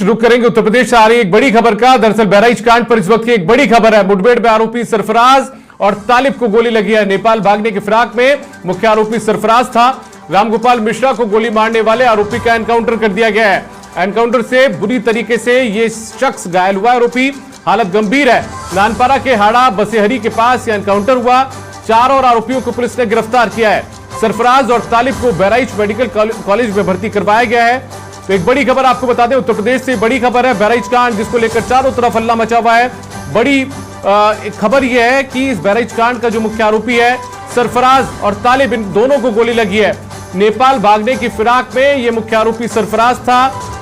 रुक करेंगे उत्तर प्रदेश से आ रही एक बड़ी खबर का। दरअसल बहराइच कांड पर इस वक्त की एक बड़ी खबर है। मुठभेड़ में आरोपी सरफराज और तालिब को गोली लगी है। नेपाल भागने की फिराक में मुख्य आरोपी सरफराज था। रामगोपाल मिश्रा को गोली मारने वाले आरोपी का एनकाउंटर कर दिया गया है। एनकाउंटर से बुरी तरीके से यह शख्स घायल हुआ। आरोपी हालत गंभीर है। नानपारा के हाड़ा बसेहरी के पास यह एनकाउंटर हुआ। 4 और आरोपियों को पुलिस ने गिरफ्तार किया है। सरफराज और तालिब को बहराइच मेडिकल कॉलेज में भर्ती करवाया गया है। तो एक बड़ी खबर आपको बता दें, उत्तर प्रदेश से बड़ी खबर है बहराइच कांड, जिसको लेकर चारों तरफ हल्ला मचा हुआ है। बड़ी खबर यह है कि इस बहराइच कांड का जो मुख्य आरोपी है सरफराज और तालिब, इन दोनों को गोली लगी है। नेपाल भागने की फिराक में यह मुख्य आरोपी सरफराज था।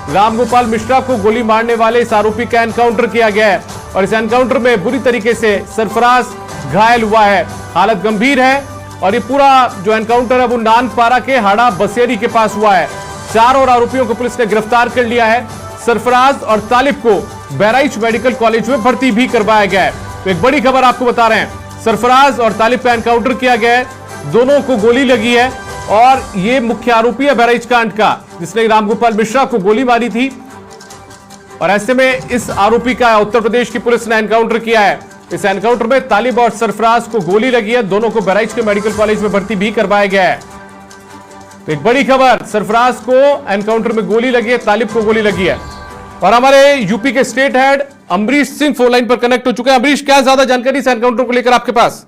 रामगोपाल मिश्रा को गोली मारने वाले इस आरोपी का एनकाउंटर किया गया है और इस एनकाउंटर में बुरी तरीके से सरफराज घायल हुआ है। हालत गंभीर है और ये पूरा जो एनकाउंटर है वो नानपारा के हाड़ा बसेरी के पास हुआ है। 4 और आरोपियों को पुलिस ने गिरफ्तार कर लिया है। सरफराज और तालिब को बहराइच मेडिकल कॉलेज में भर्ती भी करवाया गया है। तो एक बड़ी खबर आपको बता रहे हैं, सरफराज और तालिब का एनकाउंटर किया गया है, दोनों को गोली लगी है और ये मुख्य आरोपी है बहराइच कांड का, जिसने रामगोपाल मिश्रा को गोली मारी थी। और ऐसे में इस आरोपी का उत्तर प्रदेश की पुलिस ने एनकाउंटर किया है। इस एनकाउंटर में तालिब और सरफराज को गोली लगी है। दोनों को बहराइच के मेडिकल कॉलेज में भर्ती भी करवाया गया है। तो एक बड़ी खबर, सरफराज को एनकाउंटर में गोली लगी है, तालिब को गोली लगी है। और हमारे यूपी के state head Amrish Singh phone line पर कनेक्ट हो चुके हैं। अमरीश, क्या ज्यादा जानकारी इस एनकाउंटर को लेकर आपके पास?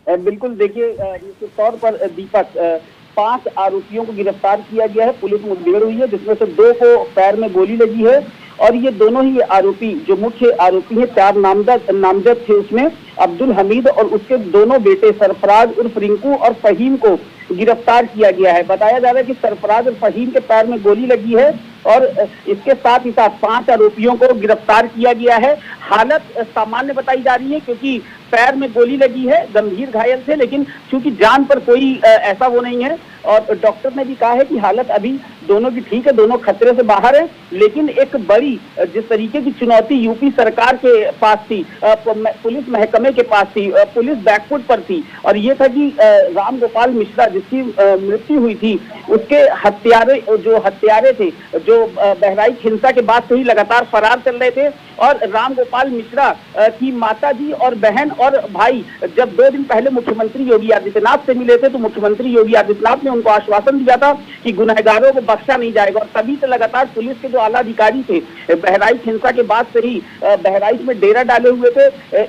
बिल्कुल, देखिए निश्चित तौर पर दीपक 5 आरोपियों को गिरफ्तार किया गया है। पुलिस मुठभेड़ हुई है जिसमें से 2 को पैर में गोली लगी है और ये दोनों ही आरोपी जो मुख्य आरोपी हैं, 4 नामजद थे उसमें, अब्दुल हमीद और उसके दोनों बेटे सरफराज उर्फ रिंकू और फहीम को गिरफ्तार किया गया है। बताया जा रहा है कि सरफराज और फहीम के पैर में गोली लगी है और इसके साथ ही साथ 5 आरोपियों को गिरफ्तार किया गया है। हालत सामान्य बताई जा रही है क्योंकि पैर में गोली लगी है, गंभीर घायल थे, लेकिन चूंकि जान पर कोई ऐसा वो नहीं है और डॉक्टर ने भी कहा है कि हालत अभी दोनों की ठीक है, दोनों खतरे से बाहर है। लेकिन एक बड़ी जिस तरीके की चुनौती यूपी सरकार के पास थी, पुलिस महकमे के पास थी, पुलिस बैकफुट पर थी और ये था कि रामगोपाल मिश्रा जिसकी मृत्यु हुई थी उसके हत्यारे थे जो बहराइच हिंसा के बाद से ही लगातार फरार चल रहे थे। और रामगोपाल मिश्रा की माताजी और बहन और भाई जब 2 दिन पहले मुख्यमंत्री योगी आदित्यनाथ से मिले थे तो मुख्यमंत्री योगी आदित्यनाथ ने उनको आश्वासन दिया था कि गुनहगारों को बख्शा नहीं जाएगा। और तभी से लगातार पुलिस के जो आला अधिकारी थे बहराइच हिंसा के बाद से ही बहराइच में डेरा डाले हुए थे।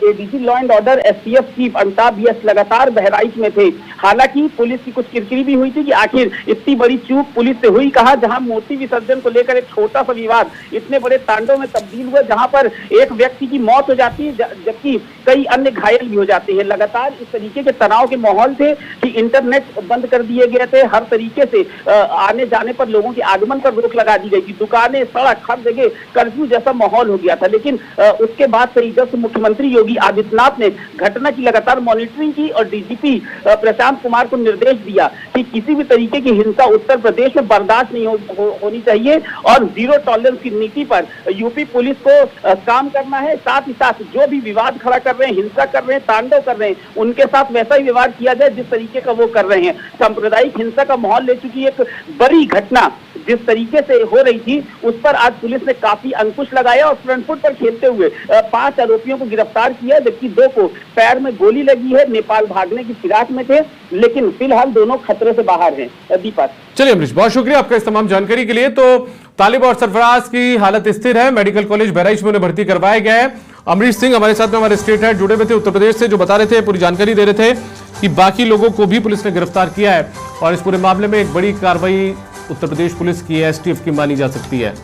ADG law and order STF chief Amitabh yes लगातार बहराइच में थे। हालांकि पुलिस की कुछ किरकिरी भी हुई थी कि आखिर इतनी बड़ी चूक पुलिस से हुई कहा, जहां मूर्ति विसर्जन को लेकर एक छोटा सा विवाद इतने बड़े तांडव में तब्दील हुआ जहां पर एक व्यक्ति की मौत हो जाती है जबकि कई अन्य घायल भी हो जाते हैं। लगातार इस तरीके के तनाव के माहौल थे कि इंटरनेट बंद कर दिए गए थे, हर तरीके से आने जाने पर लोगों के आगमन पर रोक लगा दी गई थी, दुकानें सड़क हर जगह कर्फ्यू जैसा माहौल हो गया था। लेकिन उसके बाद से जब से मुख्यमंत्री योगी आदित्यनाथ ने घटना की लगातार मॉनिटरिंग की और डीजीपी प्रशांत कुमार को निर्देश दिया कि किसी भी तरीके की हिंसा उत्तर प्रदेश में बर्दाश्त नहीं होनी चाहिए और 0 टॉलरेंस की नीति पर यूपी पुलिस को काम करना है। साथ ही साथ जो भी विवाद खड़ा कर रहे हैं, हिंसा कर रहे हैं, तांडव कर रहे हैं, उनके साथ वैसा ही व्यवहार किया जाए जिस तरीके का वो कर रहे हैं। सांप्रदायिक हिंसा का माहौल ले चुकी एक बड़ी घटना जिस तरीके से हो रही थी उस पर आज पुलिस ने काफी अंकुश लगाया और फ्रंट फुट पर खेलते हुए 5 आरोपियों को गिरफ्तार किया, जबकि 2 को पैर में गोली लगी है। नेपाल भागने की फिराक में थे, लेकिन फिलहाल दोनों खतरे से बाहर हैं। दीपक, चलिए अमरीश, बहुत शुक्रिया आपका इस तमाम जानकारी के लिए। तो तालिब और सरफराज की हालत स्थिर है, मेडिकल कॉलेज बहराइच में उन्हें भर्ती करवाया गया है। अमरीश सिंह हमारे साथ में हमारे स्टेट हेड जुड़े हुए थे उत्तर प्रदेश से, जो बता रहे थे, पूरी जानकारी दे रहे थे कि बाकी लोगों को भी पुलिस ने गिरफ्तार किया है और इस पूरे मामले में एक बड़ी कार्रवाई उत्तर प्रदेश पुलिस की एसटीएफ की मानी जा सकती है,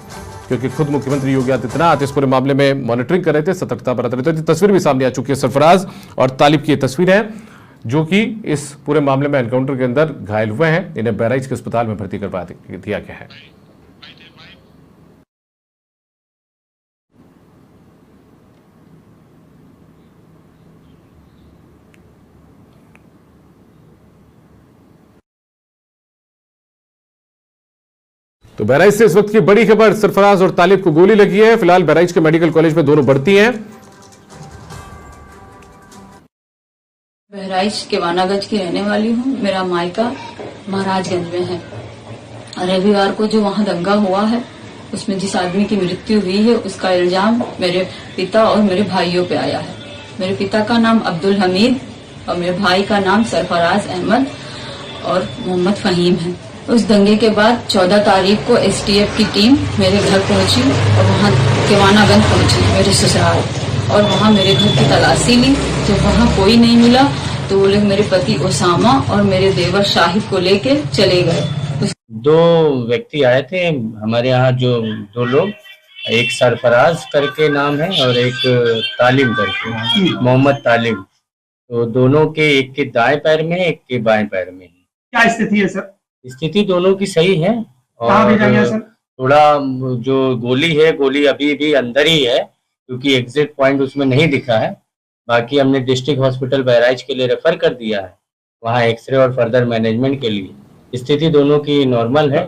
क्योंकि खुद मुख्यमंत्री योगी आदित्यनाथ इस पूरे मामले में मॉनिटरिंग कर रहे थे, सतर्कता बरत रहे थे। तस्वीर भी सामने आ चुकी है, सरफराज और तालिब की तस्वीर है जो कि इस पूरे मामले में एनकाउंटर के अंदर घायल हुए हैं। इन्हें बहराइच के अस्पताल में भर्ती करवा दिया गया है। तो बहराइच से इस वक्त की बड़ी खबर, सरफराज और तालिब को गोली लगी है। फिलहाल बहराइच के मेडिकल कॉलेज में दोनों भर्ती हैं। बहराइच के वानागंज की रहने वाली हूँ। मेरा मायका महाराजगंज में है। रविवार को जो वहाँ दंगा हुआ है उसमें जिस आदमी की मृत्यु हुई है उसका इल्जाम मेरे पिता और मेरे भाइयों पे आया है। मेरे पिता का नाम अब्दुल हमीद और मेरे भाई का नाम सरफराज अहमद और मोहम्मद फहीम है। उस दंगे के बाद 14 तारीख को एसटीएफ की टीम मेरे घर पहुंची और वहां केवानागंज पहुंची मेरे ससुराल, और वहां मेरे घर की तलाशी ली। जब वहां कोई नहीं मिला तो वो लोग मेरे पति ओसामा और मेरे देवर शाहिद को लेके चले गए। दो व्यक्ति आए थे हमारे यहाँ, जो दो लोग, एक सरफराज करके नाम है और एक तालिम करके, मोहम्मद तालिम। तो दोनों के, एक के दाएं पैर में एक के बाएं पैर में। क्या स्थिति है सर? स्थिति दोनों की सही है। कहाँ भेजा गया सर? थोड़ा जो गोली है, गोली अभी भी अंदर ही है क्योंकि एग्जिट पॉइंट उसमें नहीं दिखा है। बाकी हमने डिस्ट्रिक्ट हॉस्पिटल बहराइच के लिए रेफर कर दिया है, वहाँ एक्सरे और फर्दर मैनेजमेंट के लिए। स्थिति दोनों की नॉर्मल है।